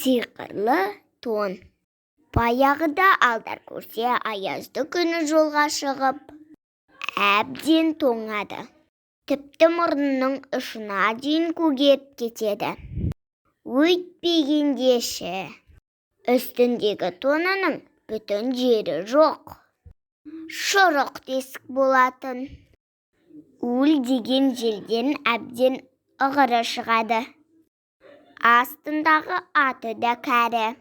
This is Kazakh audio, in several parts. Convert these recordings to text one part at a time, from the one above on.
Сиқырлы тон. Баяғыда алдар көрсе аязды күні жолға шығып, әбден тоңады. Тіпті мұрнының ұшына дейін көгеріп кетеді. Өйтпегендеші, үстіндегі тонының бүтін жері жоқ. Шұрық тесік болатын. Өл деген желден әбден ығыры шығады. Астындағы аты да кәрі.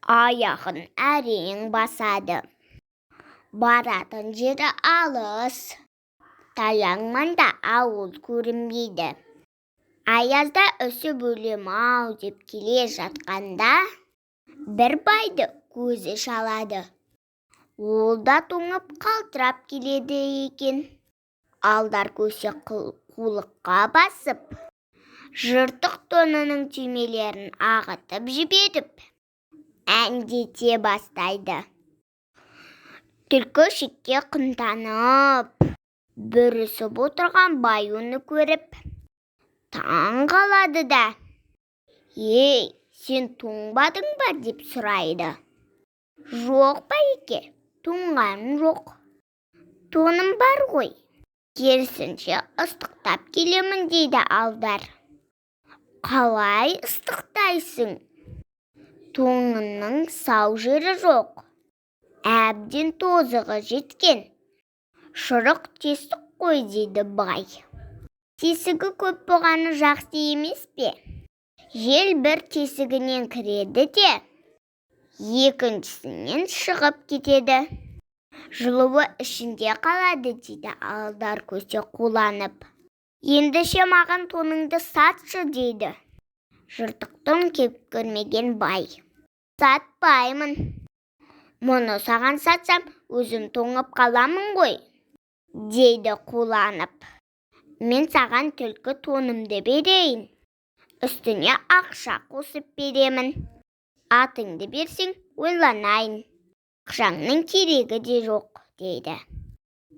Аяғын әрең басады. Баратын жері алыс. Таяң маңда ауыл көрінбейді. Аязда үсіп өлем-ау деп келе жатқанда, бір байды көзі шалады. Ол да тоңып қалтырап келеді екен. Алдар көсе қулыққа басып, жыртық тонының түймелерін ағытып жіберіп, әндете бастайды. Түлкі шетке қымтанып, бүрісіп отырған бай оны көріп, таң қалады да: «Ей, сен тоңбадың ба?» деп сұрайды. «Жоқ, байеке, тоңғаным жоқ. Тоным бар ғой. Керісінше ыстықтап келемін» дейді алдар. «Қалай ыстықтайсың? Тоңының сау жері жоқ. Әбден тозығы жеткен. Шұрық тесік қой» дейді бай. Тесігі көп болғаны жақсы емес пе? Жел бір тесігінен кіреді де, екіншісінен шығып кетеді. Жылуы ішінде қалады дейді алдар көсе қуланып. «Ендеше маған тоныңды сатшы» дейді жыртықтың кеп көрмеген бай. «Сатпаймын. Мұны саған сатсам, өзім тоңып қаламын ғой» дейді қуланып. «Мен саған түлкі тонымды берейін. Үстіне ақша қосып беремін. Атыңды берсең, ойланайын. Ақшаңның керегі де жоқ» дейді.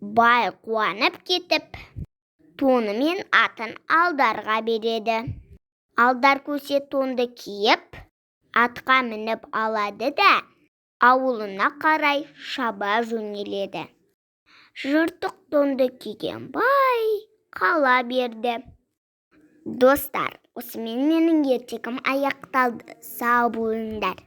Бай қуанып кетіп, тоны мен атын алдарға береді. Алдар көсе тонды киіп, атқа мініп алады да, ауылына қарай шаба жөнеледі. Жыртық тонды киген бай қала берді. Достар, осымен менің ертегім аяқталды. Сау болыңдар.